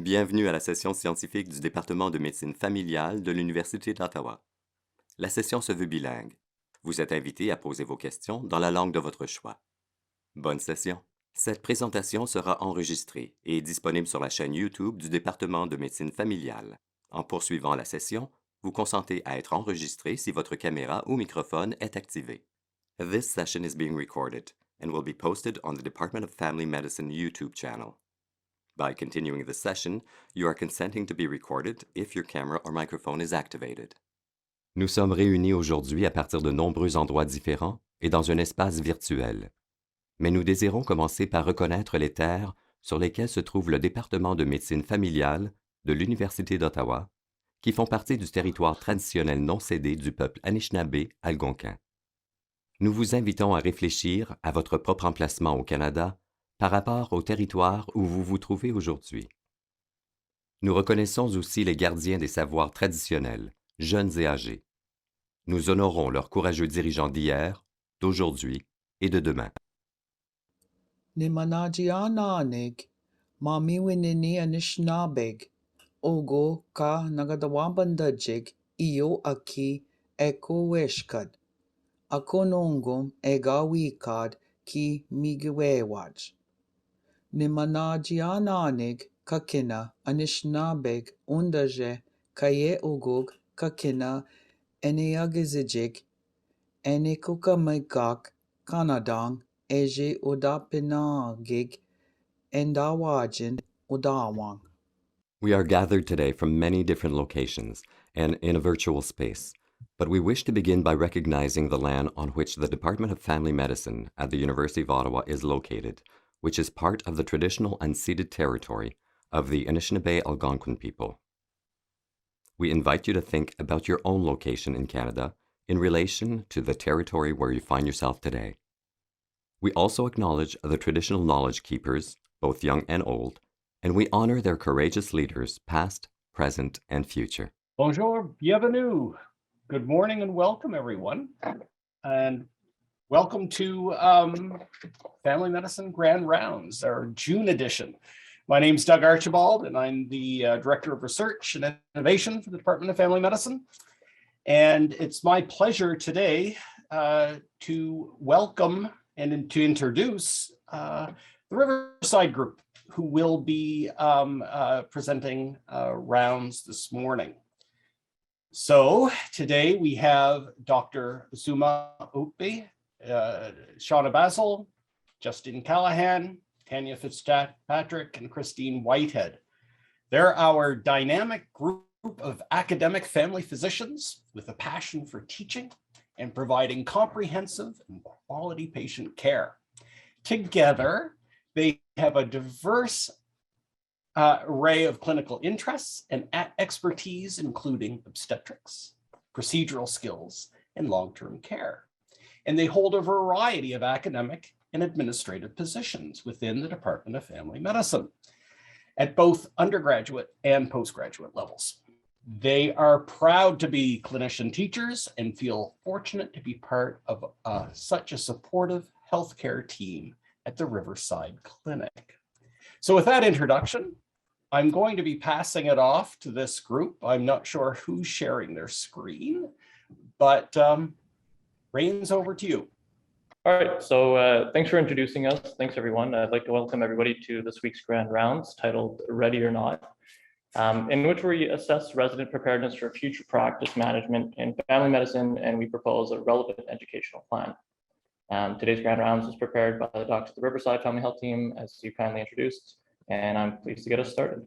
Bienvenue à la session scientifique du Département de médecine familiale de l'Université d'Ottawa. La session se veut bilingue. Vous êtes invité à poser vos questions dans la langue de votre choix. Bonne session. Cette présentation sera enregistrée et disponible sur la chaîne YouTube du Département de médecine familiale. En poursuivant la session, vous consentez à être enregistré si votre caméra ou microphone est activé. This session is being recorded and will be posted on the Department of Family Medicine YouTube channel. By continuing the session, you are consenting to be recorded if your camera or microphone is activated. Nous sommes réunis aujourd'hui à partir de nombreux endroits différents et dans un espace virtuel. Mais nous désirons commencer par reconnaître les terres sur lesquelles se trouve le département de médecine familiale de l'Université d'Ottawa, qui font partie du territoire traditionnel non cédé du peuple Anishinaabe algonquin. Nous vous invitons à réfléchir à votre propre emplacement au Canada par rapport au territoire où vous vous trouvez aujourd'hui. Nous reconnaissons aussi les gardiens des savoirs traditionnels, jeunes et âgés. Nous honorons leurs courageux dirigeants d'hier, d'aujourd'hui et de demain. Nimanajiananig, mamiwinini anishnabeg, ogo ka nagadawabandajig, iyo aki ekoweshkad, akonongum egawikad ki migiwewaj. Nimanajiananig kakina anishnabeg undaje kaye ogog kakina eniagizijig, enikukamigak kanadang eje udapinagig endawajin udawang. We are gathered today from many different locations and in a virtual space, but we wish to begin by recognizing the land on which the Department of Family Medicine at the University of Ottawa is located, which is part of the traditional unceded territory of the Anishinaabe Algonquin people. We invite you to think about your own location in Canada in relation to the territory where you find yourself today. We also acknowledge the traditional knowledge keepers, both young and old, and we honor their courageous leaders, past, present, and future. Bonjour, bienvenue. Good morning and welcome, everyone. And welcome to Family Medicine Grand Rounds, our June edition. My name is Doug Archibald, and I'm the Director of Research and Innovation for the Department of Family Medicine. And it's my pleasure today to welcome and to introduce the Riverside group, who will be presenting rounds this morning. So today we have Dr. Zuma Ukbe, Shauna Basil, Justine Callahan, Tania Fitzpatrick, and Christine Whitehead. They're our dynamic group of academic family physicians with a passion for teaching and providing comprehensive and quality patient care. Together, they have a diverse array of clinical interests and expertise, including obstetrics, procedural skills, and long-term care. And they hold a variety of academic and administrative positions within the Department of Family Medicine at both undergraduate and postgraduate levels. They are proud to be clinician teachers and feel fortunate to be part of such a supportive healthcare team at the Riverside Clinic. So with that introduction, I'm going to be passing it off to this group. I'm not sure who's sharing their screen, but Rain's over to you. All right, so thanks for introducing us. Thanks, everyone. I'd like to welcome everybody to this week's Grand Rounds titled Ready or Not, in which we assess resident preparedness for future practice management in family medicine, and we propose a relevant educational plan. Today's Grand Rounds is prepared by the Docs of the Riverside Family Health Team, as you kindly introduced, and I'm pleased to get us started.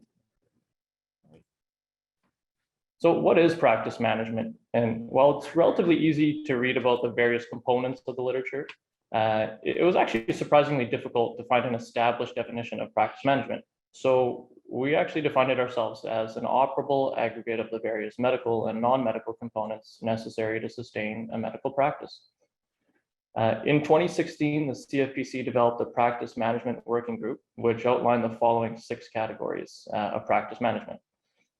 So what is practice management? And while it's relatively easy to read about the various components of the literature, it was actually surprisingly difficult to find an established definition of practice management. So we actually defined it ourselves as an operable aggregate of the various medical and non-medical components necessary to sustain a medical practice. In 2016, the CFPC developed a practice management working group, which outlined the following 6 categories of practice management.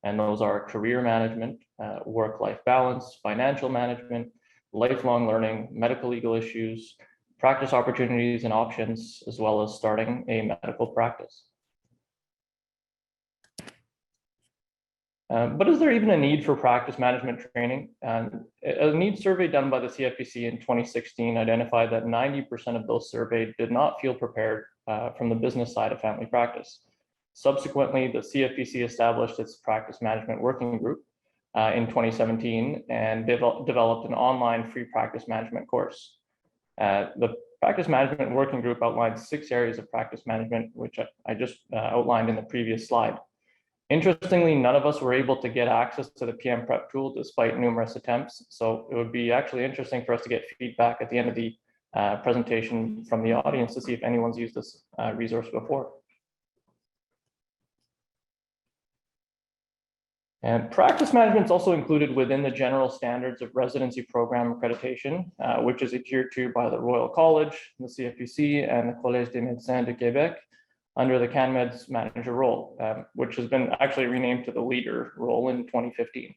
And those are career management, work-life balance, financial management, lifelong learning, medical legal issues, practice opportunities and options, as well as starting a medical practice. But is there even a need for practice management training? A needs survey done by the CFPC in 2016 identified that 90% of those surveyed did not feel prepared from the business side of family practice. Subsequently, the CFPC established its practice management working group in 2017 and developed an online free practice management course. The practice management working group outlined 6 areas of practice management, which I just outlined in the previous slide. Interestingly, none of us were able to get access to the PM Prep tool despite numerous attempts. So it would be actually interesting for us to get feedback at the end of the presentation from the audience to see if anyone's used this resource before. And practice management is also included within the general standards of residency program accreditation, which is adhered to by the Royal College, the CFPC, and the Collège des Médecins de Québec, under the CanMed's manager role, which has been actually renamed to the leader role in 2015.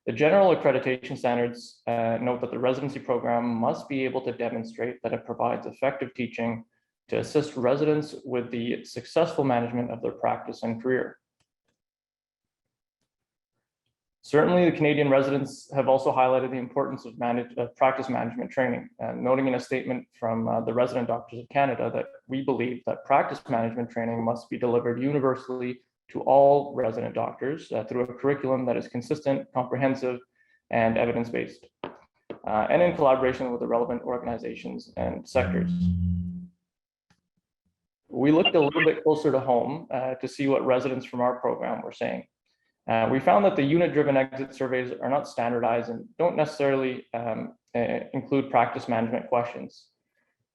The general accreditation standards note that the residency program must be able to demonstrate that it provides effective teaching to assist residents with the successful management of their practice and career. Certainly, the Canadian residents have also highlighted the importance of practice management training, noting in a statement from the Resident Doctors of Canada that we believe that practice management training must be delivered universally to all resident doctors through a curriculum that is consistent, comprehensive, and evidence-based, and in collaboration with the relevant organizations and sectors. We looked a little bit closer to home to see what residents from our program were saying. We found that the unit-driven exit surveys are not standardized and don't necessarily include practice management questions.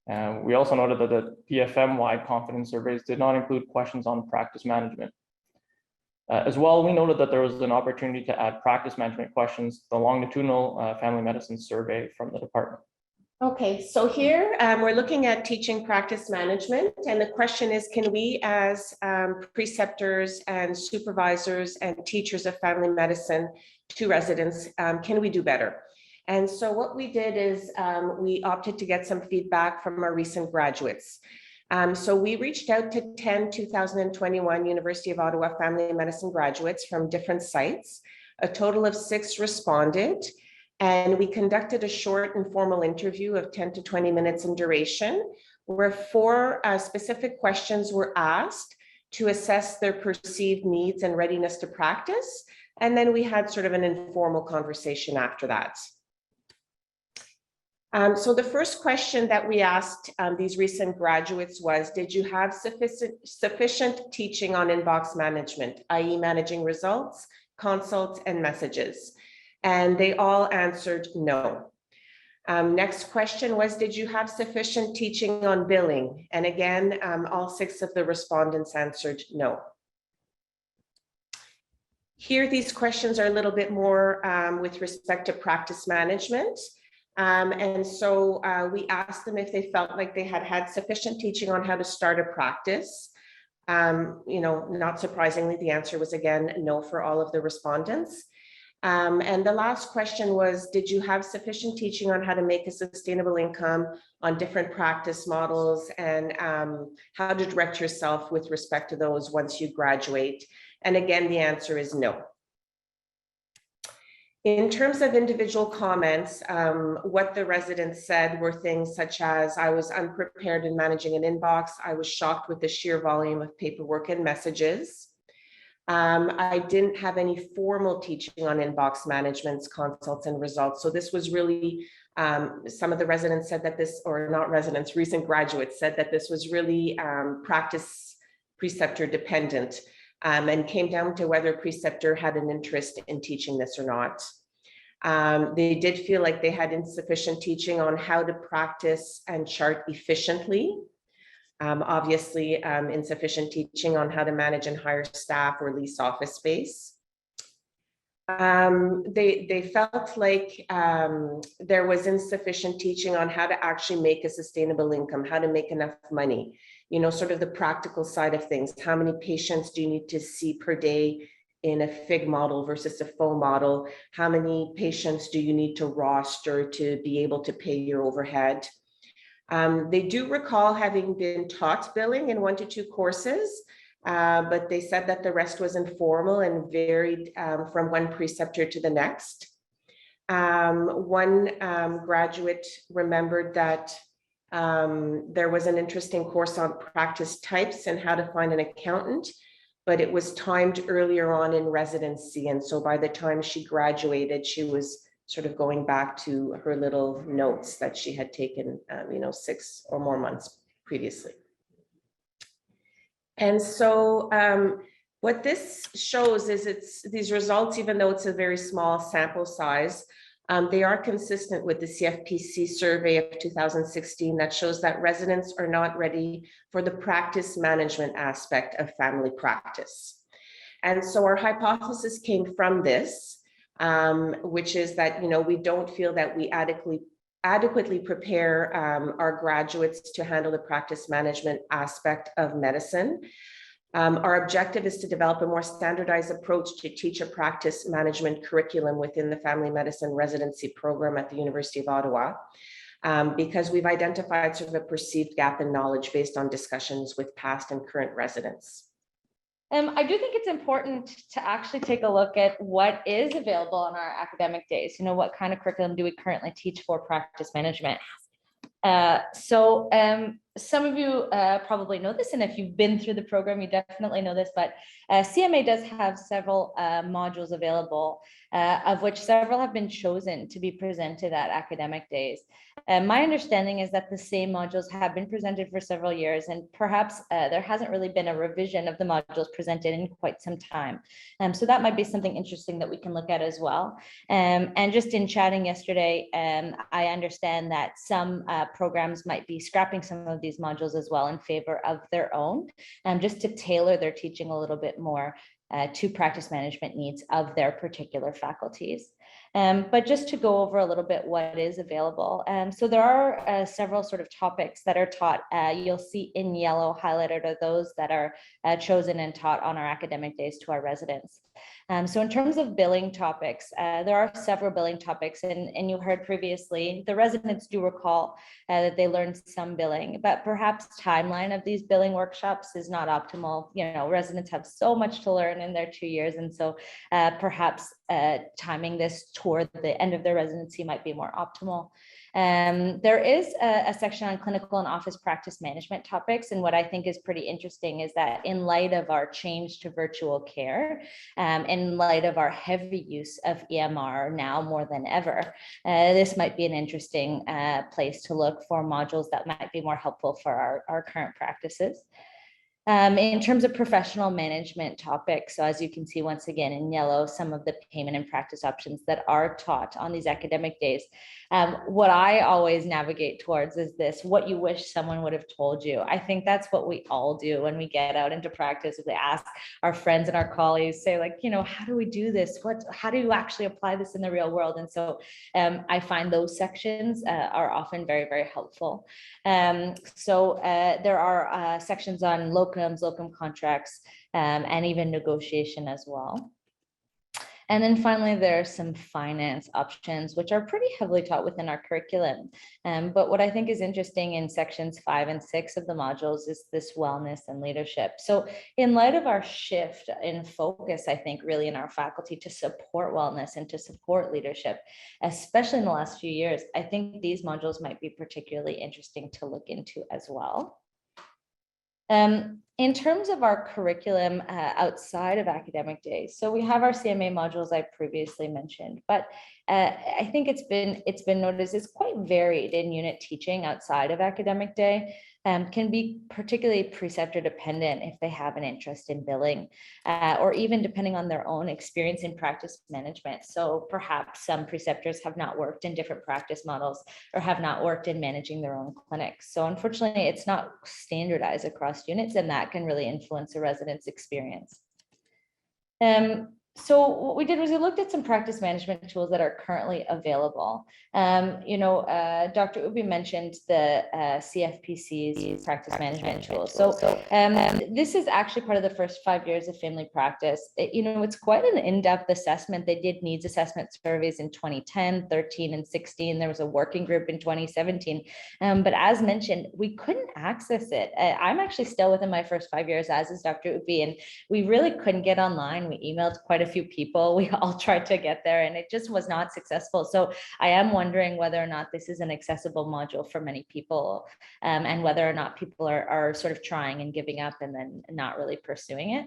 We also noted that the PFM-wide confidence surveys did not include questions on practice management. As well, we noted that there was an opportunity to add practice management questions to the longitudinal family medicine survey from the department. Okay, so here we're looking at teaching practice management, and the question is, can we as preceptors and supervisors and teachers of family medicine to residents, can we do better? And so what we did is we opted to get some feedback from our recent graduates. So we reached out to 10 2021 University of Ottawa family medicine graduates from different sites. A total of 6 responded. And we conducted a short informal interview of 10 to 20 minutes in duration, where 4 specific questions were asked to assess their perceived needs and readiness to practice. And then we had sort of an informal conversation after that. So the first question that we asked these recent graduates was, did you have sufficient teaching on inbox management, i.e. managing results, consults, and messages? And they all answered no. Next question was, did you have sufficient teaching on billing? And again, all 6 of the respondents answered no. Here, these questions are a little bit more with respect to practice management. And so we asked them if they felt like they had sufficient teaching on how to start a practice. Not surprisingly, the answer was again, no for all of the respondents. And the last question was, did you have sufficient teaching on how to make a sustainable income on different practice models and how to direct yourself with respect to those once you graduate? And again, the answer is no. In terms of individual comments, what the residents said were things such as, I was unprepared in managing an inbox. I was shocked with the sheer volume of paperwork and messages. I didn't have any formal teaching on inbox managements, consults, and results. So this was really, some of the residents said that this, or not residents, recent graduates said that this was really practice preceptor dependent and came down to whether preceptor had an interest in teaching this or not. They did feel like they had insufficient teaching on how to practice and chart efficiently. Obviously, insufficient teaching on how to manage and hire staff or lease office space. They felt like there was insufficient teaching on how to actually make a sustainable income, how to make enough money, sort of the practical side of things. How many patients do you need to see per day in a FIG model versus a FO model? How many patients do you need to roster to be able to pay your overhead? They do recall having been taught billing in 1 to 2 courses, but they said that the rest was informal and varied from one preceptor to the next. One graduate remembered that there was an interesting course on practice types and how to find an accountant, but it was timed earlier on in residency. And so by the time she graduated, she was sort of going back to her little notes that she had taken, 6 or more months previously. And so what this shows is these results, even though it's a very small sample size, they are consistent with the CFPC survey of 2016 that shows that residents are not ready for the practice management aspect of family practice. And so our hypothesis came from this, which is that, we don't feel that we adequately prepare our graduates to handle the practice management aspect of medicine. Our objective is to develop a more standardized approach to teach a practice management curriculum within the family medicine residency program at the University of Ottawa, because we've identified sort of a perceived gap in knowledge based on discussions with past and current residents. I do think it's important to actually take a look at what is available on our academic days. What kind of curriculum do we currently teach for practice management? Some of you probably know this, and if you've been through the program, you definitely know this, but CMA does have several modules available, of which several have been chosen to be presented at academic days. My understanding is that the same modules have been presented for several years, and perhaps there hasn't really been a revision of the modules presented in quite some time. So that might be something interesting that we can look at as well. And just in chatting yesterday, I understand that some programs might be scrapping some of these modules as well in favor of their own, just to tailor their teaching a little bit more to practice management needs of their particular faculties. But just to go over a little bit what is available. So there are several sort of topics that are taught. You'll see in yellow highlighted are those that are chosen and taught on our academic days to our residents. So in terms of billing topics, there are several billing topics, and you heard previously, the residents do recall that they learned some billing, but perhaps timeline of these billing workshops is not optimal. Residents have so much to learn in their 2 years, and so perhaps timing this toward the end of their residency might be more optimal. There is a section on clinical and office practice management topics, and what I think is pretty interesting is that in light of our change to virtual care, in light of our heavy use of EMR now more than ever, this might be an interesting place to look for modules that might be more helpful for our current practices. In terms of professional management topics, so as you can see once again in yellow, some of the payment and practice options that are taught on these academic days. What I always navigate towards is this: what you wish someone would have told you. I think that's what we all do when we get out into practice. We ask our friends and our colleagues, say like, how do we do this? How do you actually apply this in the real world? And so I find those sections are often very, very helpful. There are sections on locum contracts, and even negotiation as well. And then finally, there are some finance options, which are pretty heavily taught within our curriculum. But what I think is interesting in sections 5 and 6 of the modules is this wellness and leadership. So in light of our shift in focus, I think really in our faculty to support wellness and to support leadership, especially in the last few years, I think these modules might be particularly interesting to look into as well. In terms of our curriculum outside of academic days, so we have our CMA modules I previously mentioned, but I think it's been noticed it's quite varied in unit teaching outside of academic day. Can be particularly preceptor dependent if they have an interest in billing, or even depending on their own experience in practice management. So perhaps some preceptors have not worked in different practice models or have not worked in managing their own clinics. So unfortunately, it's not standardized across units, and that can really influence a resident's experience. So what we did was we looked at some practice management tools that are currently available. Dr. Ubi mentioned the CFPC's practice management tool. So this is actually part of the first 5 years of family practice. It's quite an in-depth assessment. They did needs assessment surveys in 2010, 13, and 16. There was a working group in 2017. But as mentioned, we couldn't access it. I'm actually still within my first 5 years, as is Dr. Ubi, and we really couldn't get online. We emailed quite a few people. We all tried to get there and it just was not successful. So I am wondering whether or not this is an accessible module for many people, and whether or not people are sort of trying and giving up and then not really pursuing it.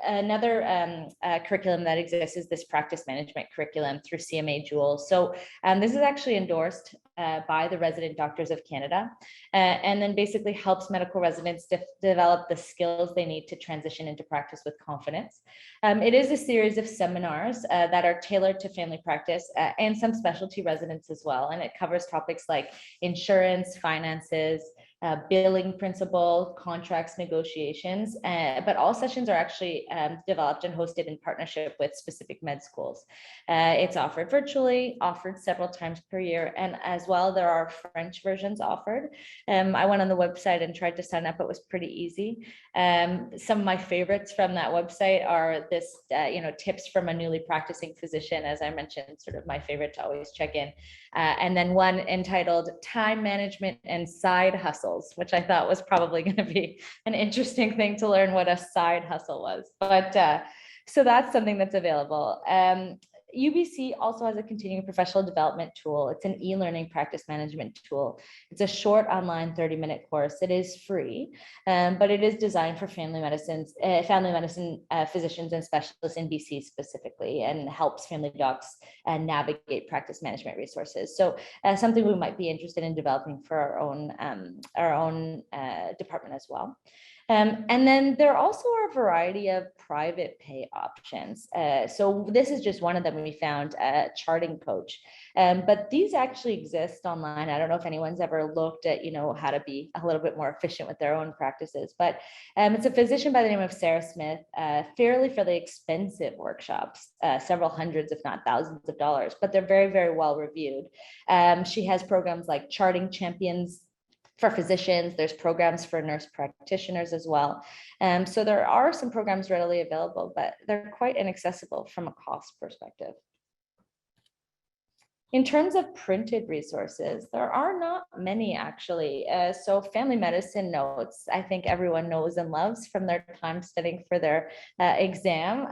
Another curriculum that exists is this practice management curriculum through CMA Jewel. So this is actually endorsed by the Resident Doctors of Canada, and then basically helps medical residents develop the skills they need to transition into practice with confidence. It is a series of seminars that are tailored to family practice and some specialty residents as well. And it covers topics like insurance, finances, billing principle, contracts, negotiations, but all sessions are actually developed and hosted in partnership with specific med schools. It's offered virtually, offered several times per year, and as well, there are French versions offered. I went on the website and tried to sign up. It was pretty easy. Some of my favorites from that website are this, tips from a newly practicing physician, as I mentioned, sort of my favorite to always check in. And then one entitled Time Management and Side Hustles, which I thought was probably going to be an interesting thing to learn what a side hustle was. But so that's something that's available. UBC also has a continuing professional development tool. It's an e-learning practice management tool. It's a short online 30-minute course. It is free, but it is designed for family medicine physicians and specialists in BC specifically, and helps family docs navigate practice management resources. So something we might be interested in developing for our own department as well. And then there also are a variety of private pay options. So this is just one of them we found, Charting Coach. But these actually exist online. I don't know if anyone's ever looked at, how to be a little bit more efficient with their own practices, but it's a physician by the name of Sarah Smith, fairly expensive workshops, several hundreds, if not thousands of dollars, but they're very, very well reviewed. She has programs like Charting Champions for physicians. There's programs for nurse practitioners as well. So there are some programs readily available, but they're quite inaccessible from a cost perspective. In terms of printed resources, there are not many actually. So family medicine notes, I think everyone knows and loves from their time studying for their exam.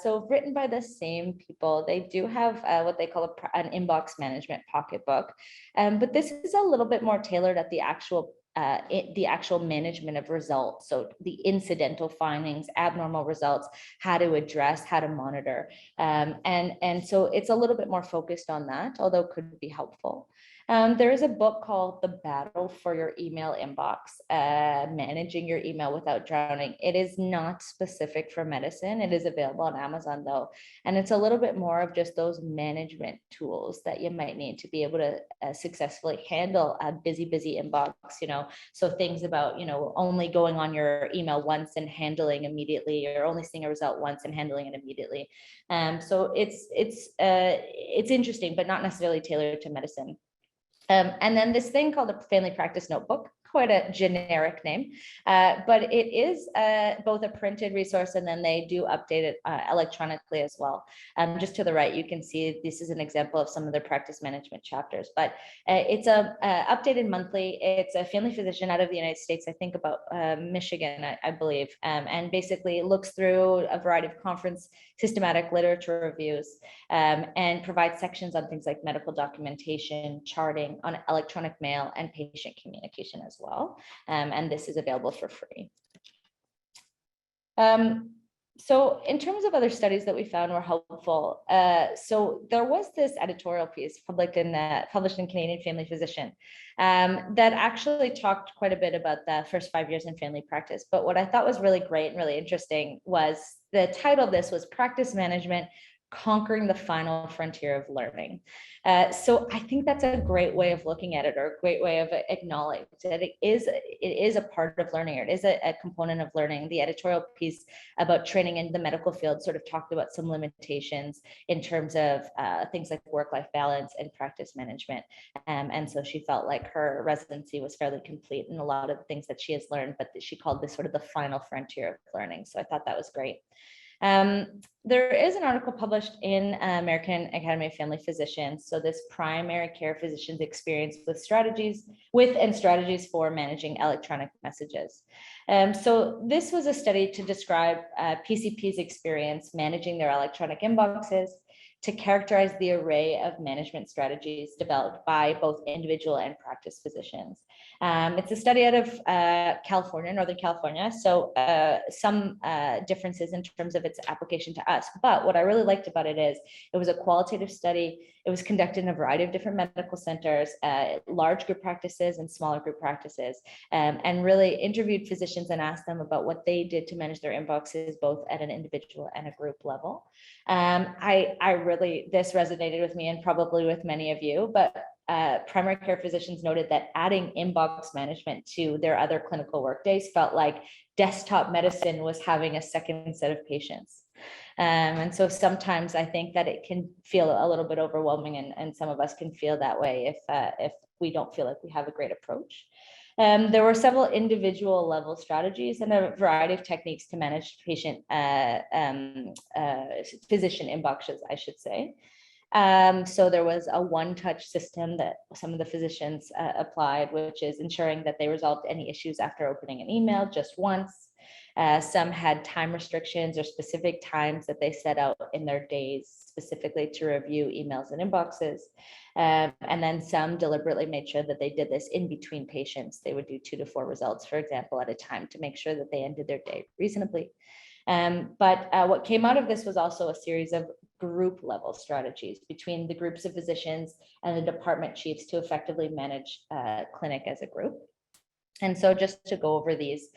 So written by the same people, they do have what they call an inbox management pocketbook. But this is a little bit more tailored at the actual management of results. So the incidental findings, abnormal results, how to address, how to monitor. And so it's a little bit more focused on that, although it could be helpful. There is a book called The Battle for Your Email Inbox, Managing Your Email Without Drowning. It is not specific for medicine. It is available on Amazon though. And it's a little bit more of just those management tools that you might need to be able to successfully handle a busy inbox, so things about, only going on your email once and handling immediately, or only seeing a result once and handling it immediately. So it's interesting, but not necessarily tailored to medicine. And then this thing called a family practice notebook, quite a generic name, but it is both a printed resource, and then they do update it electronically as well. Just to the right, you can see this is an example of some of their practice management chapters, but it's updated monthly. It's a family physician out of the United States, I think about Michigan, I believe, and basically looks through a variety of conference systematic literature reviews, and provides sections on things like medical documentation, charting, on electronic mail, and patient communication as well. And this is available for free. So in terms of other studies that we found were helpful, so there was this editorial piece published in Canadian Family Physician that actually talked quite a bit about the first 5 years in family practice. But what I thought was really great and really interesting was the title of this was Practice Management conquering the final frontier of learning. So I think that's a great way of looking at it, or a great way of acknowledging that it is a part of learning, or it is a component of learning. The editorial piece about training in the medical field sort of talked about some limitations in terms of things like work-life balance and practice management. And so she felt like her residency was fairly complete in a lot of the things that she has learned, but she called this sort of the final frontier of learning. So I thought that was great. There is an article published in American Academy of Family Physicians. So this primary care physician's experience with strategies for managing electronic messages. So this was a study to describe PCP's experience managing their electronic inboxes, to characterize the array of management strategies developed by both individual and practice physicians. It's a study out of California, Northern California, so some differences in terms of its application to us. But what I really liked about it is it was a qualitative study. It was conducted in a variety of different medical centers, large group practices and smaller group practices, and really interviewed physicians and asked them about what they did to manage their inboxes, both at an individual and a group level. This resonated with me and probably with many of you, but primary care physicians noted that adding inbox management to their other clinical workdays felt like desktop medicine was having a second set of patients. And so sometimes I think that it can feel a little bit overwhelming, and some of us can feel that way if we don't feel like we have a great approach. There were several individual level strategies and a variety of techniques to manage patient physician inboxes, I should say. So there was a one-touch system that some of the physicians applied, which is ensuring that they resolved any issues after opening an email just once. Some had time restrictions or specific times that they set out in their days specifically to review emails and inboxes. And then some deliberately made sure that they did this in between patients. They would do 2 to 4 results, for example, at a time to make sure that they ended their day reasonably. But what came out of this was also a series of group level strategies between the groups of physicians and the department chiefs to effectively manage clinic as a group. And so just to go over these,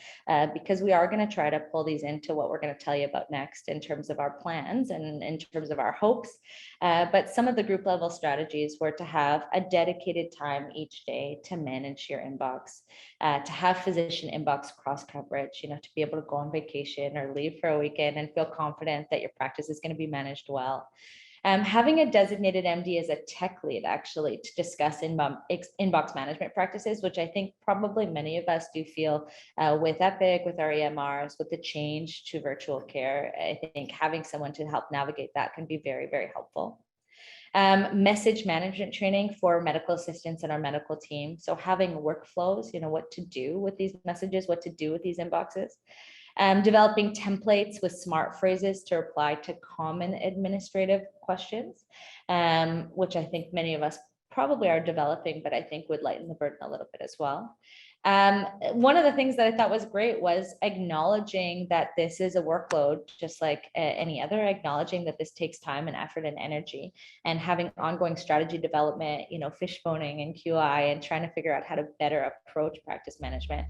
because we are going to try to pull these into what we're going to tell you about next in terms of our plans and in terms of our hopes. But some of the group level strategies were to have a dedicated time each day to manage your inbox, to have physician inbox cross coverage, to be able to go on vacation or leave for a weekend and feel confident that your practice is going to be managed well. Having a designated MD as a tech lead actually to discuss inbox management practices, which I think probably many of us do feel with Epic, with our EMRs, with the change to virtual care. I think having someone to help navigate that can be very, very helpful. Message management training for medical assistants and our medical team. So having workflows, what to do with these messages, what to do with these inboxes. Developing templates with smart phrases to reply to common administrative questions, which I think many of us probably are developing, but I think would lighten the burden a little bit as well. One of the things that I thought was great was acknowledging that this is a workload, just like any other, acknowledging that this takes time and effort and energy, and having ongoing strategy development, fishboning and QI, and trying to figure out how to better approach practice management.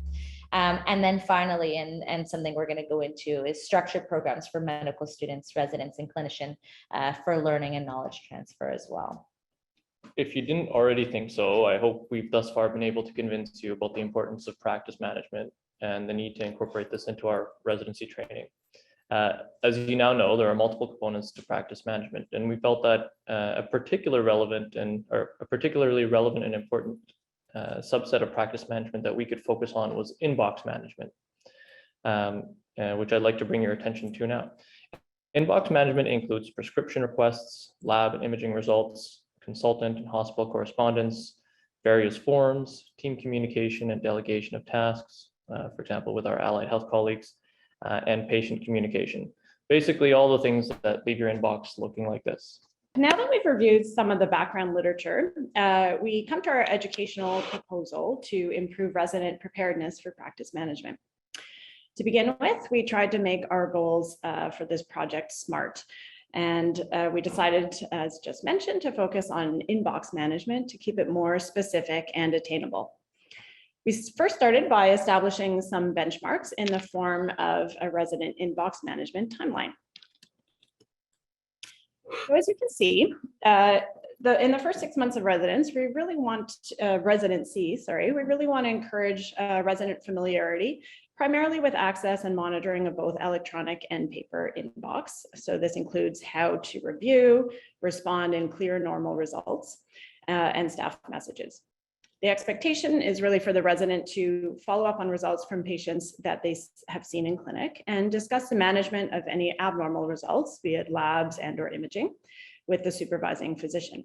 And then finally, and something we're going to go into, is structured programs for medical students, residents, and clinician for learning and knowledge transfer as well. If you didn't already think so, I hope we've thus far been able to convince you about the importance of practice management and the need to incorporate this into our residency training. As you now know, there are multiple components to practice management, and we felt that a particularly relevant and important subset of practice management that we could focus on was inbox management, which I'd like to bring your attention to now. Inbox management includes prescription requests, lab and imaging results, consultant and hospital correspondence, various forms, team communication and delegation of tasks, for example, with our allied health colleagues, and patient communication. Basically, all the things that leave your inbox looking like this. Now that we've reviewed some of the background literature, we come to our educational proposal to improve resident preparedness for practice management. To begin with, we tried to make our goals for this project SMART. And we decided, as just mentioned, to focus on inbox management to keep it more specific and attainable. We first started by establishing some benchmarks in the form of a resident inbox management timeline. So as you can see, in the first 6 months of residence, we really want residency, we really want to encourage resident familiarity, primarily with access and monitoring of both electronic and paper inbox. So this includes how to review, respond in clear, normal results, and staff messages. The expectation is really for the resident to follow up on results from patients that they have seen in clinic and discuss the management of any abnormal results, be it labs and/or imaging, with the supervising physician.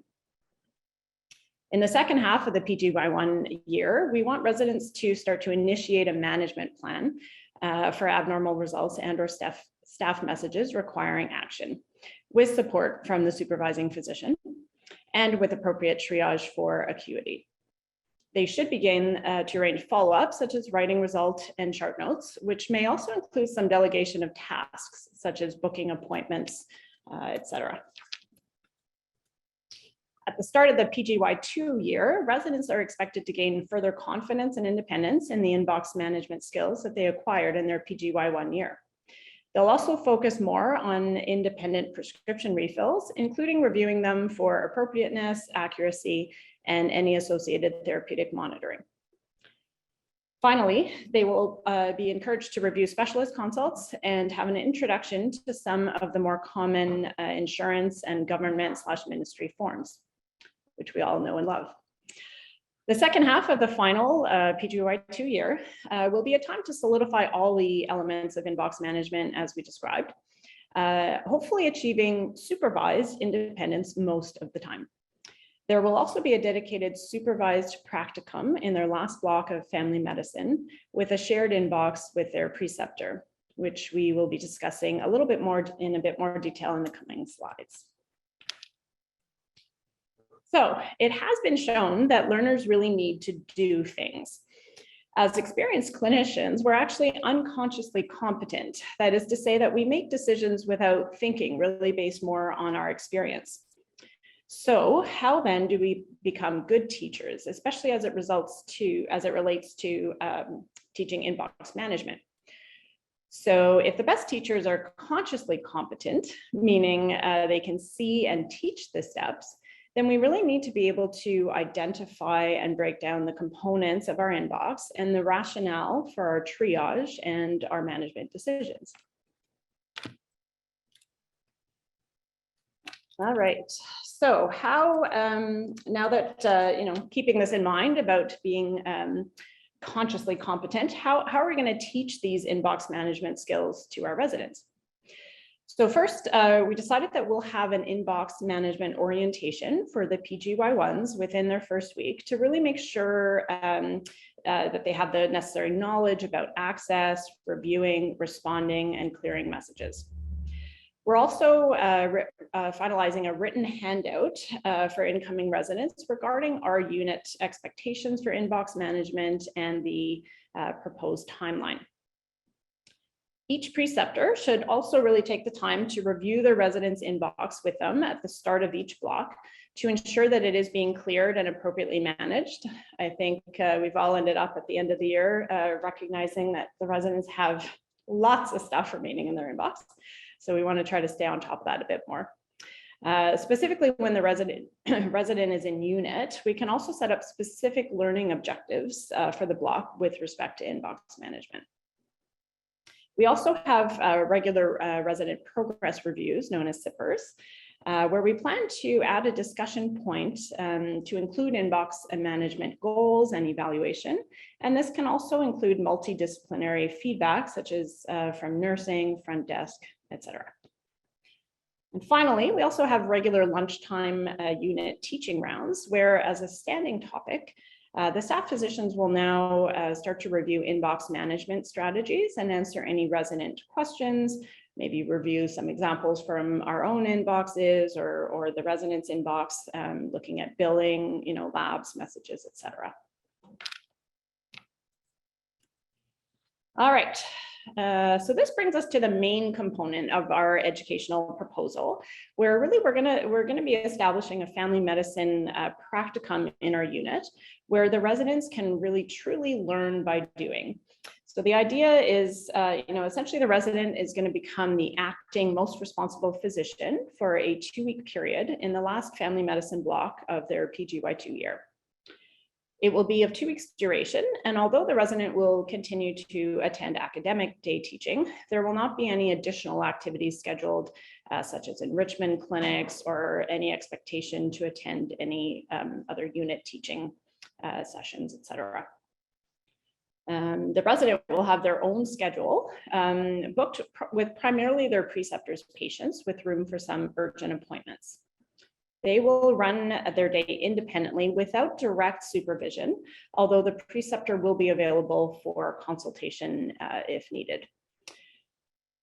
In the second half of the PGY1 year, we want residents to start to initiate a management plan for abnormal results and/or staff messages requiring action, with support from the supervising physician and with appropriate triage for acuity. They should begin to arrange follow-up, such as writing result and chart notes, which may also include some delegation of tasks, such as booking appointments, etc. At the start of the PGY2 year, residents are expected to gain further confidence and independence in the inbox management skills that they acquired in their PGY1 year. They'll also focus more on independent prescription refills, including reviewing them for appropriateness, accuracy, and any associated therapeutic monitoring. Finally, they will be encouraged to review specialist consults and have an introduction to some of the more common insurance and government/ministry forms, which we all know and love. The second half of the final PGY2 year will be a time to solidify all the elements of inbox management as we described, hopefully achieving supervised independence most of the time. There will also be a dedicated supervised practicum in their last block of family medicine with a shared inbox with their preceptor, which we will be discussing a little bit more in a bit more detail in the coming slides. So it has been shown that learners really need to do things. As experienced clinicians, we're actually unconsciously competent. That is to say that we make decisions without thinking, really based more on our experience. So how then do we become good teachers, especially as it relates to teaching inbox management? So if the best teachers are consciously competent, meaning they can see and teach the steps, then we really need to be able to identify and break down the components of our inbox and the rationale for our triage and our management decisions. All right, so how, now that, keeping this in mind about being consciously competent, how are we going to teach these inbox management skills to our residents? So first, we decided that we'll have an inbox management orientation for the PGY1s within their first week to really make sure that they have the necessary knowledge about access, reviewing, responding, and clearing messages. We're also finalizing a written handout for incoming residents regarding our unit expectations for inbox management and the proposed timeline. Each preceptor should also really take the time to review their residents' inbox with them at the start of each block to ensure that it is being cleared and appropriately managed. I think we've all ended up at the end of the year recognizing that the residents have lots of stuff remaining in their inbox. So we want to try to stay on top of that a bit more. Specifically when the resident is in unit, we can also set up specific learning objectives for the block with respect to inbox management. We also have regular resident progress reviews known as SIPRs, where we plan to add a discussion point to include inbox and management goals and evaluation. And this can also include multidisciplinary feedback, such as from nursing, front desk, etc. And finally, we also have regular lunchtime unit teaching rounds, where as a standing topic, the staff physicians will now start to review inbox management strategies and answer any resident questions, maybe review some examples from our own inboxes or the resident's inbox, looking at billing, labs, messages, etc. All right. So this brings us to the main component of our educational proposal, where really we're gonna be establishing a family medicine practicum in our unit, where the residents can really truly learn by doing. So the idea is, essentially the resident is going to become the acting most responsible physician for a 2-week period in the last family medicine block of their PGY2 year. It will be of 2 weeks duration, and although the resident will continue to attend academic day teaching, there will not be any additional activities scheduled, such as enrichment clinics or any expectation to attend any other unit teaching sessions, etc. The resident will have their own schedule booked with primarily their preceptors' patients, with room for some urgent appointments. They will run their day independently without direct supervision, although the preceptor will be available for consultation if needed.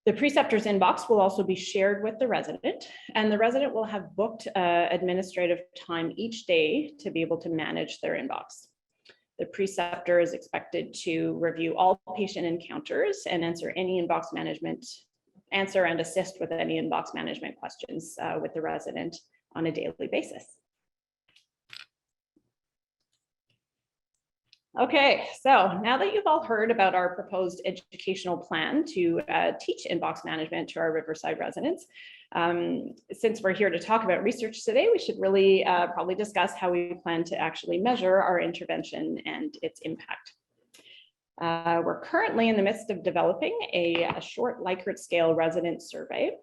The preceptor's inbox will also be shared with the resident, and the resident will have booked administrative time each day to be able to manage their inbox. The preceptor is expected to review all patient encounters and answer and assist with any inbox management questions with the resident on a daily basis. Okay, so now that you've all heard about our proposed educational plan to teach inbox management to our Riverside residents, since we're here to talk about research today, we should really probably discuss how we plan to actually measure our intervention and its impact. We're currently in the midst of developing a short Likert scale resident survey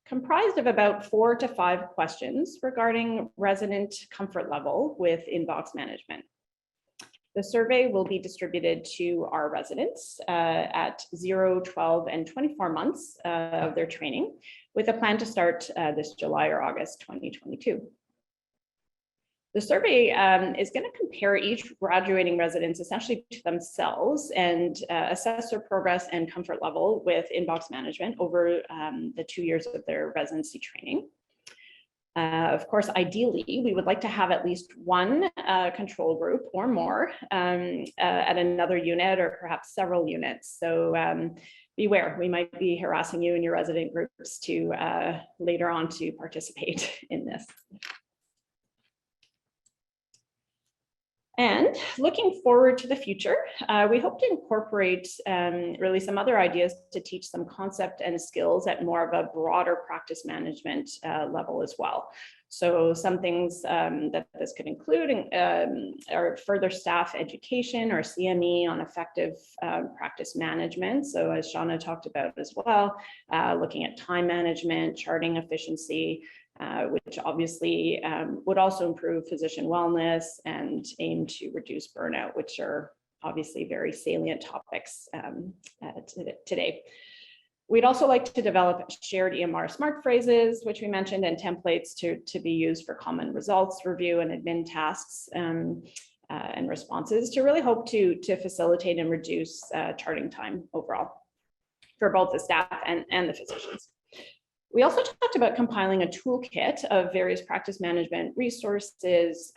comprised of about 4 to 5 questions regarding resident comfort level with inbox management. The survey will be distributed to our residents at 0, 12, and 24 months of their training, with a plan to start this July or August 2022. The survey is going to compare each graduating residents essentially to themselves and assess their progress and comfort level with inbox management over the 2 years of their residency training. Of course, ideally, we would like to have at least one control group or more at another unit or perhaps several units. So beware, we might be harassing you and your resident groups to later on to participate in this. And looking forward to the future, we hope to incorporate really some other ideas to teach some concept and skills at more of a broader practice management level as well. So some things that this could include are further staff education or CME on effective practice management. So as Shauna talked about as well, looking at time management, charting efficiency, which obviously would also improve physician wellness and aim to reduce burnout, which are obviously very salient topics today. We'd also like to develop shared EMR smart phrases, which we mentioned, and templates to be used for common results review and admin tasks and responses to really hope to facilitate and reduce charting time overall for both the staff and the physicians. We also talked about compiling a toolkit of various practice management resources,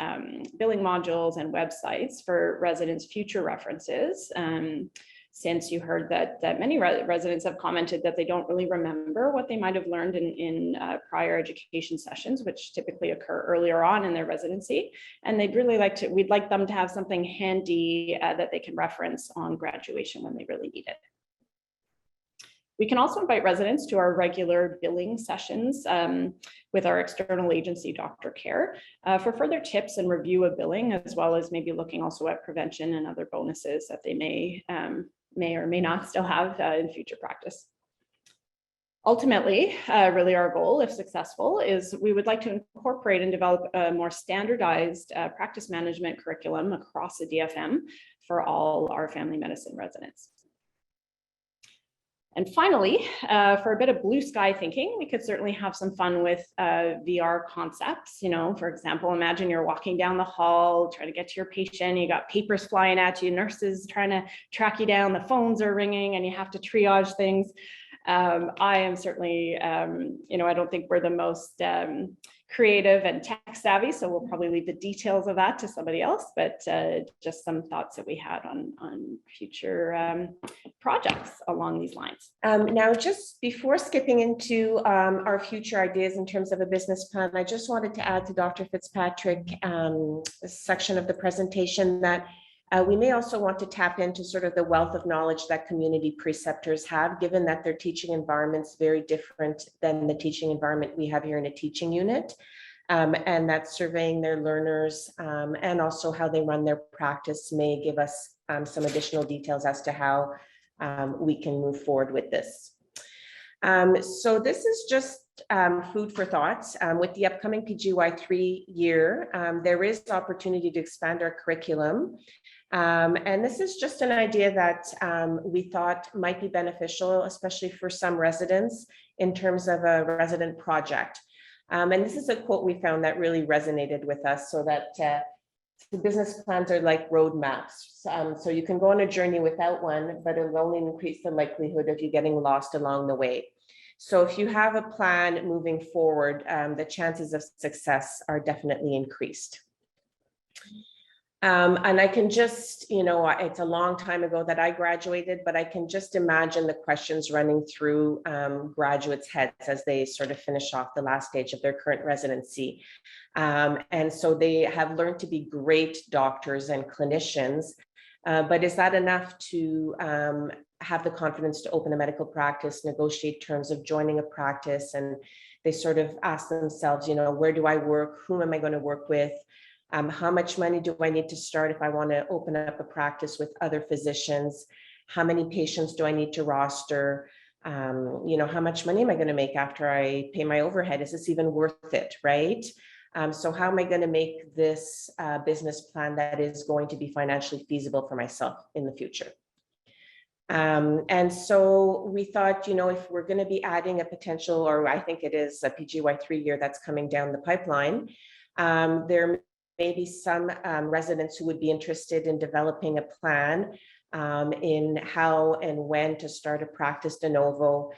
billing modules, and websites for residents' future references. Since you heard that many residents have commented that they don't really remember what they might have learned in prior education sessions, which typically occur earlier on in their residency. And we'd like them to have something handy that they can reference on graduation when they really need it. We can also invite residents to our regular billing sessions with our external agency, Dr. Care, for further tips and review of billing, as well as maybe looking also at prevention and other bonuses that they may or may not still have in future practice. Ultimately, really our goal, if successful, is we would like to incorporate and develop a more standardized practice management curriculum across the DFM for all our family medicine residents. And finally, for a bit of blue sky thinking, we could certainly have some fun with VR concepts. You know, for example, imagine you're walking down the hall, trying to get to your patient, you got papers flying at you, nurses trying to track you down, the phones are ringing, and you have to triage things. I am certainly, I don't think we're the most creative and tech savvy, so we'll probably leave the details of that to somebody else, but just some thoughts that we had on future projects along these lines. Now, just before skipping into our future ideas in terms of a business plan, I just wanted to add to Dr. Fitzpatrick section of the presentation that We may also want to tap into sort of the wealth of knowledge that community preceptors have, given that their teaching environment's very different than the teaching environment we have here in a teaching unit. And that surveying their learners and also how they run their practice may give us some additional details as to how we can move forward with this. So this is just food for thoughts. With the upcoming PGY3 year, there is opportunity to expand our curriculum. And this is just an idea that we thought might be beneficial, especially for some residents in terms of a resident project. And this is a quote we found that really resonated with us, so that the business plans are like roadmaps. So you can go on a journey without one, but it'll only increase the likelihood of you getting lost along the way. So if you have a plan moving forward, the chances of success are definitely increased. And I can just, it's a long time ago that I graduated, but I can just imagine the questions running through graduates' heads as they sort of finish off the last stage of their current residency. And so they have learned to be great doctors and clinicians, but is that enough to have the confidence to open a medical practice, negotiate terms of joining a practice? And they sort of ask themselves, where do I work? Whom am I going to work with? How much money do I need to start if I want to open up a practice with other physicians? How many patients do I need to roster? How much money am I going to make after I pay my overhead? Is this even worth it, right? So how am I going to make this business plan that is going to be financially feasible for myself in the future? And so we thought, if we're going to be adding a potential, or I think it is a PGY3 year that's coming down the pipeline, there maybe some residents who would be interested in developing a plan in how and when to start a practice de novo,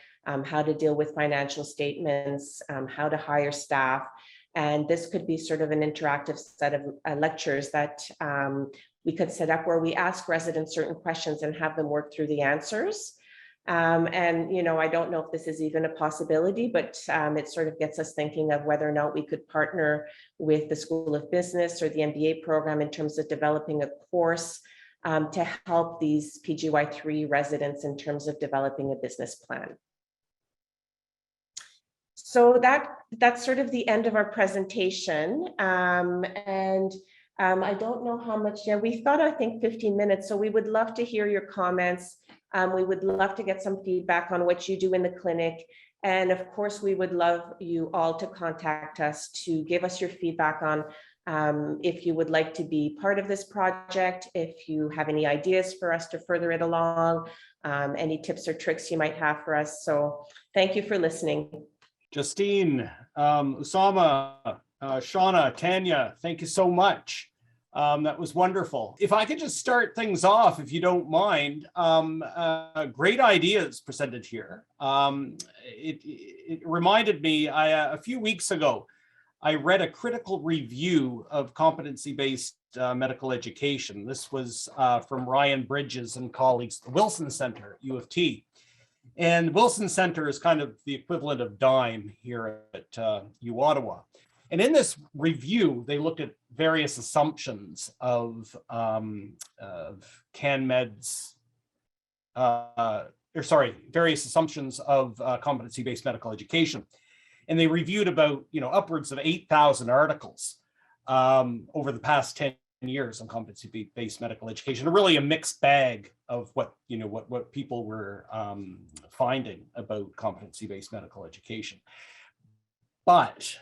how to deal with financial statements, how to hire staff. And this could be sort of an interactive set of lectures that we could set up where we ask residents certain questions and have them work through the answers. And, I don't know if this is even a possibility, but it sort of gets us thinking of whether or not we could partner with the School of Business or the MBA program in terms of developing a course to help these PGY3 residents in terms of developing a business plan. So that's sort of the end of our presentation. I don't know how much, we thought, I think 15 minutes. So we would love to hear your comments. We would love to get some feedback on what you do in the clinic. And of course, we would love you all to contact us to give us your feedback on if you would like to be part of this project, if you have any ideas for us to further it along, any tips or tricks you might have for us. So thank you for listening. Justine, Usama, Shauna, Tanya, thank you so much. That was wonderful. If I could just start things off, if you don't mind, great ideas presented here. It reminded me, a few weeks ago, I read a critical review of competency-based medical education. This was from Ryan Bridges and colleagues, the Wilson Center, U of T. And Wilson Center is kind of the equivalent of DIME here at U Ottawa. And in this review, they looked at various assumptions of CanMed's, various assumptions of competency-based medical education. And they reviewed about, upwards of 8,000 articles over the past 10 years on competency-based medical education, really a mixed bag of what people were finding about competency-based medical education. But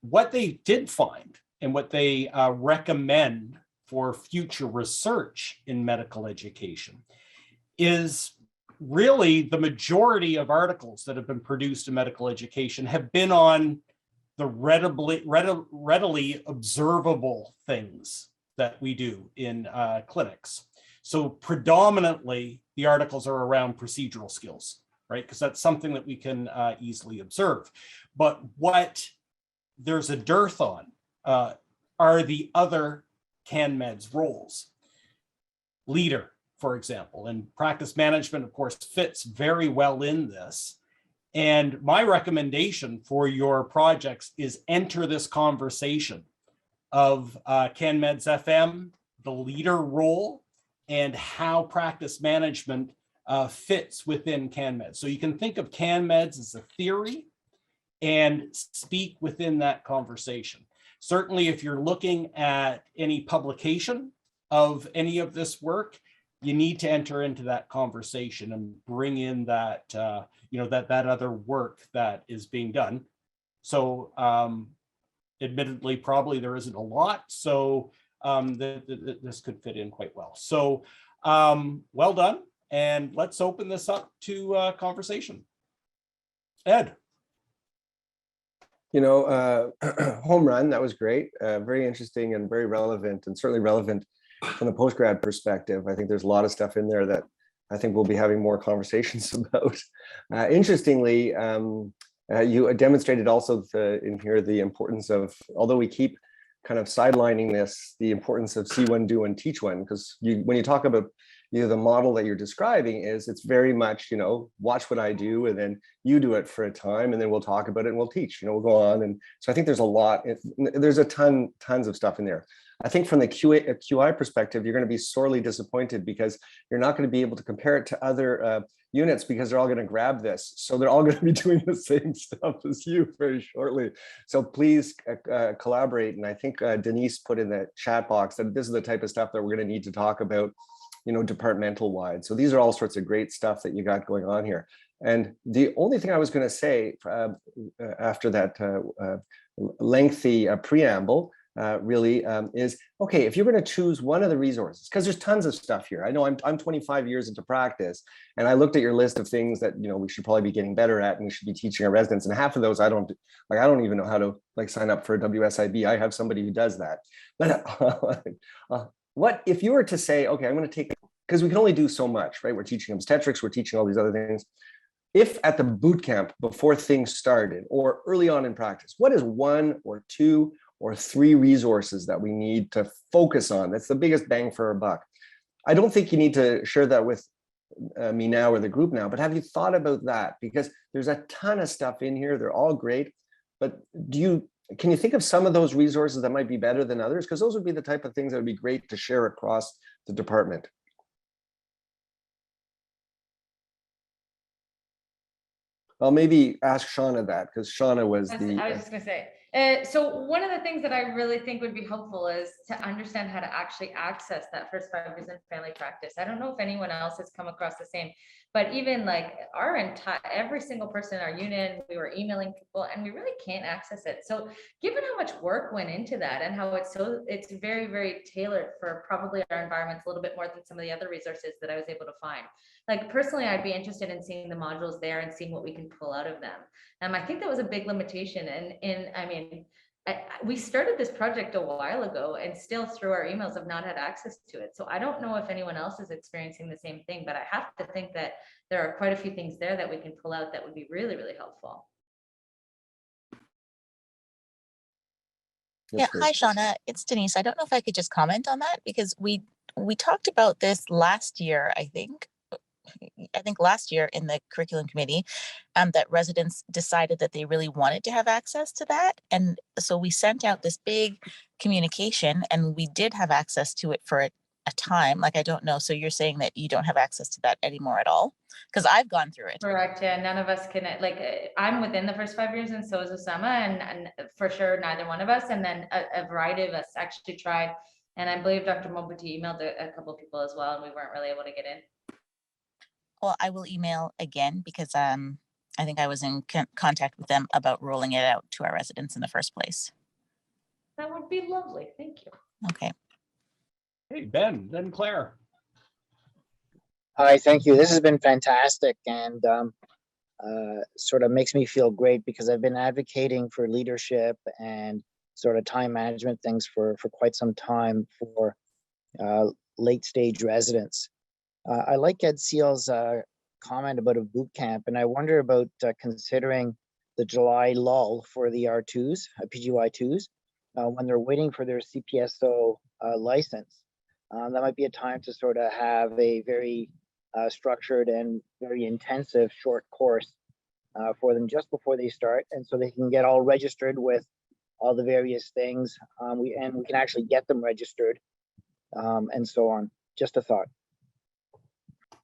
what they did find and what they recommend for future research in medical education is really the majority of articles that have been produced in medical education have been on the readily observable things that we do in clinics. So predominantly the articles are around procedural skills, right? Because that's something that we can easily observe. But what there's a dearth on are the other CanMed's roles. Leader, for example, and practice management, of course, fits very well in this. And my recommendation for your projects is enter this conversation of CanMed's FM, the leader role, and how practice management fits within CanMed. So you can think of CanMeds as a theory and speak within that conversation. Certainly, if you're looking at any publication of any of this work, you need to enter into that conversation and bring in that, that other work that is being done. So admittedly, probably there isn't a lot. So this could fit in quite well. So well done. And let's open this up to conversation. Ed. Home run, that was great. Very interesting and very relevant, and certainly relevant from the postgrad perspective. I think there's a lot of stuff in there that I think we'll be having more conversations about. Interestingly, you demonstrated also in here the importance of, although we keep kind of sidelining this, the importance of see one, do one, teach one, because when you talk about the model that you're describing it's very much, watch what I do, and then you do it for a time, and then we'll talk about it and we'll teach, we'll go on. And so I think there's a lot, there's tons of stuff in there. I think from the QI perspective, you're going to be sorely disappointed because you're not going to be able to compare it to other units because they're all going to grab this. So they're all going to be doing the same stuff as you very shortly. So please collaborate. And I think Denise put in the chat box that this is the type of stuff that we're going to need to talk about, departmental wide. So these are all sorts of great stuff that you got going on here. And the only thing I was going to say after that lengthy preamble really is, okay, if you're going to choose one of the resources, because there's tons of stuff here. I know I'm 25 years into practice, and I looked at your list of things that we should probably be getting better at, and we should be teaching our residents. And half of those I don't even know how to sign up for a WSIB. I have somebody who does that. But what if you were to say, okay, I'm going to take, because we can only do so much, right? We're teaching obstetrics, we're teaching all these other things. If at the boot camp before things started or early on in practice, what is one or two or three resources that we need to focus on? That's the biggest bang for our buck. I don't think you need to share that with me now or the group now, but have you thought about that? Because there's a ton of stuff in here. They're all great, but can you think of some of those resources that might be better than others? Because those would be the type of things that would be great to share across the department. I'll maybe ask Shauna that, because Shauna was the... I was just going to say, so one of the things that I really think would be helpful is to understand how to actually access that first 5 years in family practice. I don't know if anyone else has come across the same, but even every single person in our unit, we were emailing people and we really can't access it. So given how much work went into that and how it's very, very tailored for probably our environments a little bit more than some of the other resources that I was able to find. Personally, I'd be interested in seeing the modules there and seeing what we can pull out of them. I think that was a big limitation. We started this project a while ago and still through our emails have not had access to it. So I don't know if anyone else is experiencing the same thing, but I have to think that there are quite a few things there that we can pull out that would be really, really helpful. Yeah, hi, Shauna. It's Denise. I don't know if I could just comment on that because we talked about this last year, I think last year in the curriculum committee, that residents decided that they really wanted to have access to that. And so we sent out this big communication and we did have access to it for a time. I don't know. So you're saying that you don't have access to that anymore at all? Because I've gone through it. Correct. Yeah. None of us can, I'm within the first 5 years and so is Osama, and for sure, neither one of us. And then a variety of us actually tried. And I believe Dr. Mobuti emailed a couple of people as well, and we weren't really able to get in. Well, I will email again because I think I was in contact with them about rolling it out to our residents in the first place. That would be lovely. Thank you. Okay. Hey, Ben, then Claire. Hi, thank you. This has been fantastic and sort of makes me feel great because I've been advocating for leadership and sort of time management things for quite some time for late stage residents. I like Ed Seal's comment about a boot camp, and I wonder about considering the July lull for the R2s, PGY2s, when they're waiting for their CPSO license. That might be a time to sort of have a very structured and very intensive short course for them just before they start, and so they can get all registered with all the various things, and we can actually get them registered and so on. just a thought.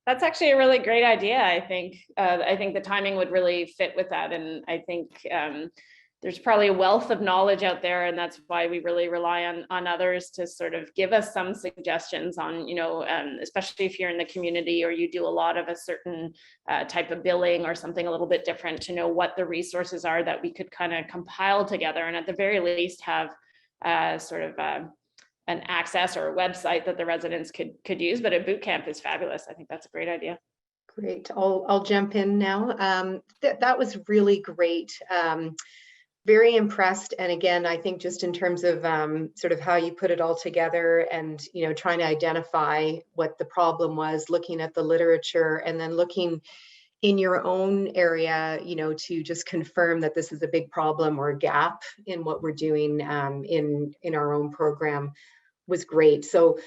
That's actually a really great idea. I think the timing would really fit with that. And I think there's probably a wealth of knowledge out there, and that's why we really rely on others to sort of give us some suggestions on, especially if you're in the community or you do a lot of a certain type of billing or something a little bit different, to know what the resources are that we could kind of compile together, and at the very least have an access or a website that the residents could use. But a boot camp is fabulous. I think that's a great idea. Great. I'll jump in now. That was really great. Very impressed. And again, I think just in terms of sort of how you put it all together and, trying to identify what the problem was, looking at the literature, and then looking in your own area, to just confirm that this is a big problem or a gap in what we're doing in our own program was great. So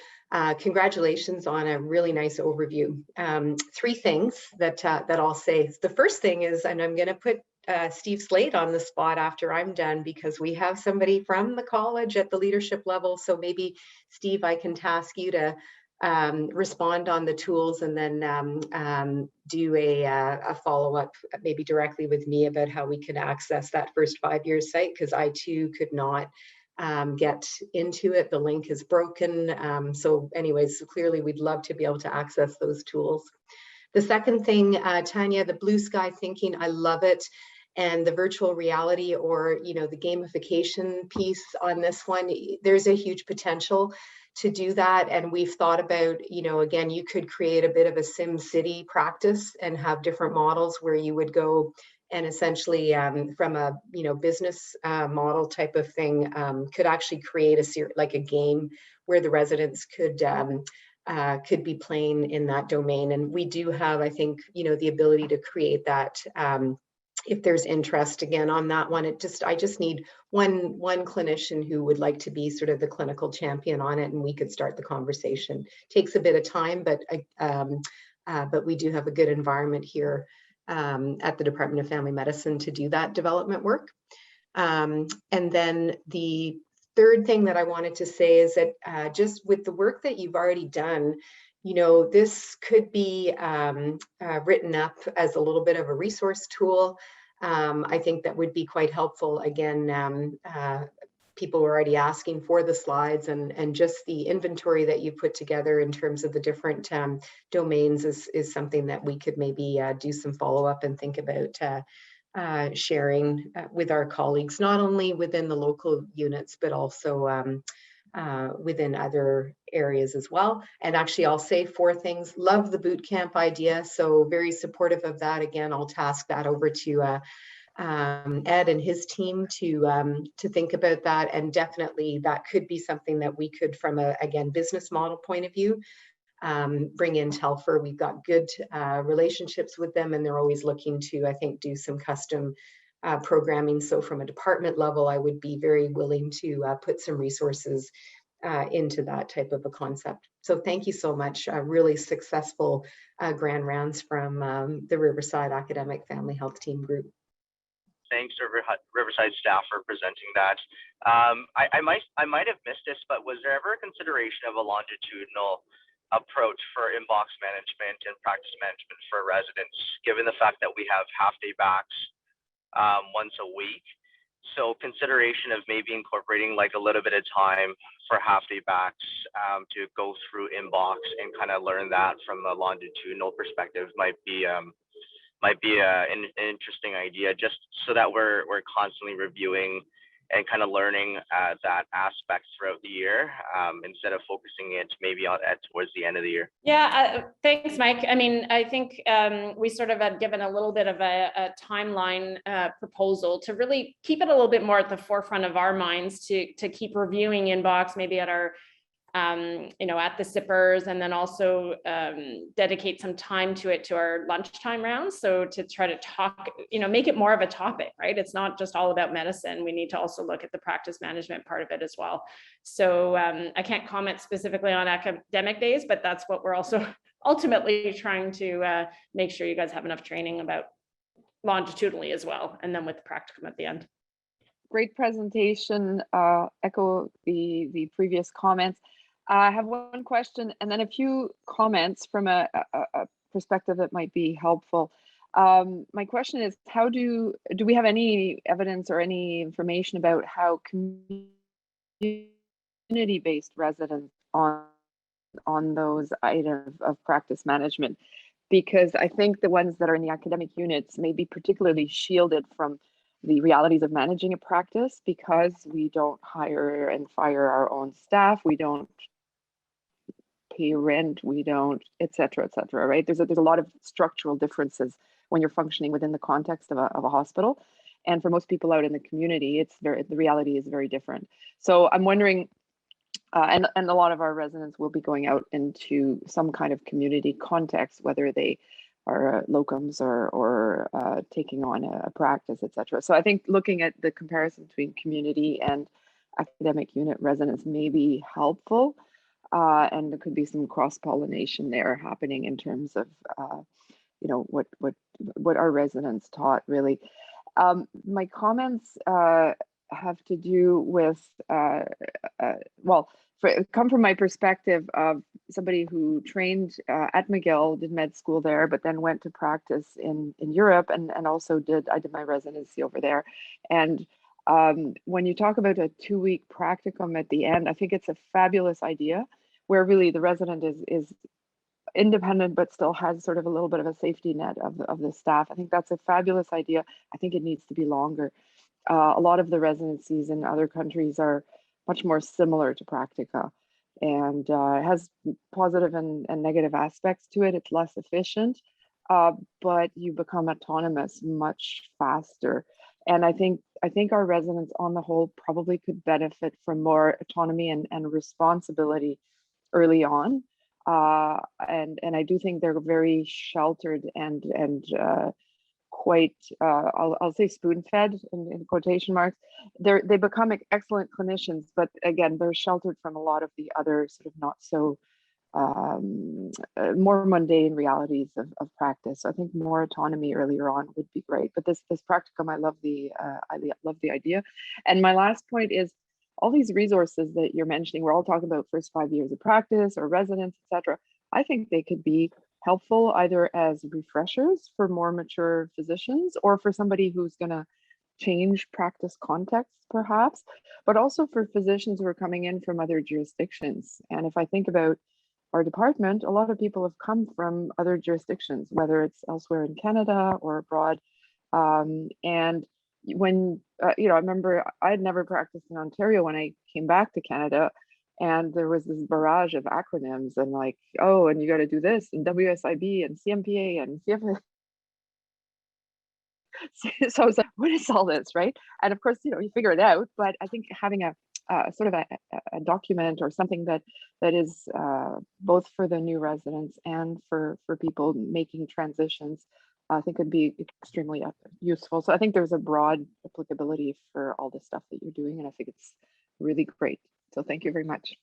congratulations on a really nice overview. Three things that I'll say. The first thing is, and I'm going to put Steve Slade on the spot after I'm done, because we have somebody from the college at the leadership level. So maybe, Steve, I can task you to respond on the tools, and then do a follow-up maybe directly with me about how we can access that first 5-year site, because I too could not get into it. The link is broken. So anyways, so clearly we'd love to be able to access those tools. The second thing, Tanya, the blue sky thinking, I love it. And the virtual reality, or the gamification piece on this one, there's a huge potential to do that. And we've thought about, again, you could create a bit of a Sim City practice and have different models where you would go and essentially from a business model type of thing, could actually create a game where the residents could be playing in that domain. And we do have, I think, the ability to create that. If there's interest again on that one, I just need one clinician who would like to be sort of the clinical champion on it, and we could start the conversation. Takes a bit of time, but we do have a good environment here at the Department of Family Medicine to do that development work. And then the third thing that I wanted to say is that just with the work that you've already done, this could be written up as a little bit of a resource tool. I think that would be quite helpful. Again, people were already asking for the slides, and just the inventory that you put together in terms of the different domains is something that we could maybe do some follow-up and think about sharing with our colleagues, not only within the local units, but also within other areas as well. And actually, I'll say 4 things. Love the boot camp idea, so very supportive of that. Again, I'll task that over to Ed and his team to think about that. And definitely that could be something that we could, from a, again, business model point of view, bring in Telfer. We've got good relationships with them, and they're always looking to, I think, do some custom programming. So from a department level, I would be very willing to put some resources into that type of a concept. So thank you so much. Really successful grand rounds from the Riverside Academic Family Health Team Group. Thanks, Riverside staff, for presenting that. I might have missed this, but was there ever a consideration of a longitudinal approach for inbox management and practice management for residents, given the fact that we have half-day backs once a week? So consideration of maybe incorporating like a little bit of time for half-day backs to go through inbox and kind of learn that from a longitudinal perspective might be an interesting idea, just so that we're constantly reviewing and kind of learning that aspect throughout the year, instead of focusing it maybe on towards the end of the year. Yeah, thanks, Mike. I mean, I think we sort of had given a little bit of a timeline proposal to really keep it a little bit more at the forefront of our minds, to keep reviewing inbox, maybe at our at the sippers, and then also dedicate some time to it, to our lunchtime rounds. So to try to talk, make it more of a topic, right? It's not just all about medicine. We need to also look at the practice management part of it as well. So I can't comment specifically on academic days, but that's what we're also ultimately trying to make sure you guys have enough training about longitudinally as well, and then with the practicum at the end. Great presentation. Echo the previous comments. I have one question and then a few comments from a perspective that might be helpful. My question is, how do we have any evidence or any information about how community-based residents on those items of practice management? Because I think the ones that are in the academic units may be particularly shielded from the realities of managing a practice because we don't hire and fire our own staff, we don't pay rent, we don't, et cetera, right? There's a lot of structural differences when you're functioning within the context of a hospital. And for most people out in the community, the reality is very different. So I'm wondering, and a lot of our residents will be going out into some kind of community context, whether they are locums or taking on a practice, et cetera. So I think looking at the comparison between community and academic unit residents may be helpful. And there could be some cross-pollination there happening in terms of, you know, what our residents taught really. My comments have to do with, well, come from my perspective of somebody who trained at McGill, did med school there, but then went to practice in Europe and also I did my residency over there. And when you talk about a 2-week practicum at the end, I think it's a fabulous idea where really the resident is independent, but still has sort of a little bit of a safety net of the staff. I think that's a fabulous idea. I think it needs to be longer. A lot of the residencies in other countries are much more similar to practica, and it has positive and negative aspects to it. It's less efficient, but you become autonomous much faster. And I think our residents on the whole probably could benefit from more autonomy and responsibility early on. And I do think they're very sheltered and quite, I'll say spoon-fed in quotation marks. They become excellent clinicians, but again, they're sheltered from a lot of the other sort of not so more mundane realities of practice. So I think more autonomy earlier on would be great. But this practicum, I love the idea. And my last point is all these resources that you're mentioning. We're all talking about first 5 years of practice or residence, etc. I think they could be helpful either as refreshers for more mature physicians or for somebody who's going to change practice contexts perhaps, but also for physicians who are coming in from other jurisdictions. And if I think about our department, a lot of people have come from other jurisdictions, whether it's elsewhere in Canada or abroad. And when, you know, I remember I had never practiced in Ontario when I came back to Canada, and there was this barrage of acronyms and like, oh, and you got to do this and WSIB and CMPA and CFA. So I was like, what is all this, right? And of course, you know, you figure it out, but I think having a sort of a document or something that is both for the new residents and for people making transitions, I think would be extremely useful. So I think there's a broad applicability for all the stuff that you're doing, and I think it's really great. So thank you very much.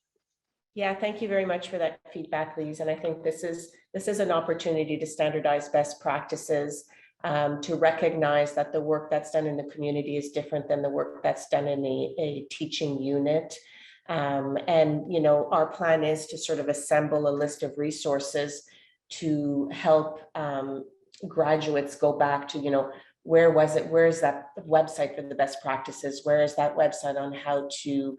Yeah, thank you very much for that feedback, Lise. And I think this is an opportunity to standardize best practices, to recognize that the work that's done in the community is different than the work that's done in a teaching unit. And, you know, our plan is to sort of assemble a list of resources to help graduates go back to, you know, where was it? Where is that website for the best practices? Where is that website on how to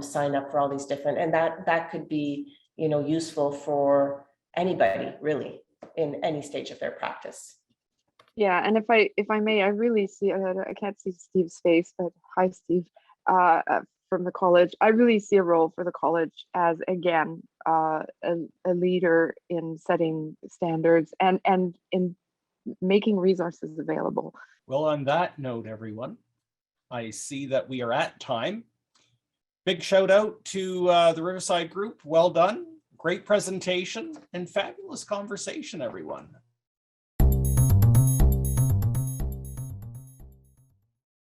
sign up for all these different, and that could be, you know, useful for anybody really in any stage of their practice. Yeah, and if I may, I really see, I can't see Steve's face, but hi, Steve, from the college. I really see a role for the college as, again, a leader in setting standards and in making resources available. Well, on that note, everyone, I see that we are at time. Big shout out to the Riverside group. Well done. Great presentation and fabulous conversation, everyone.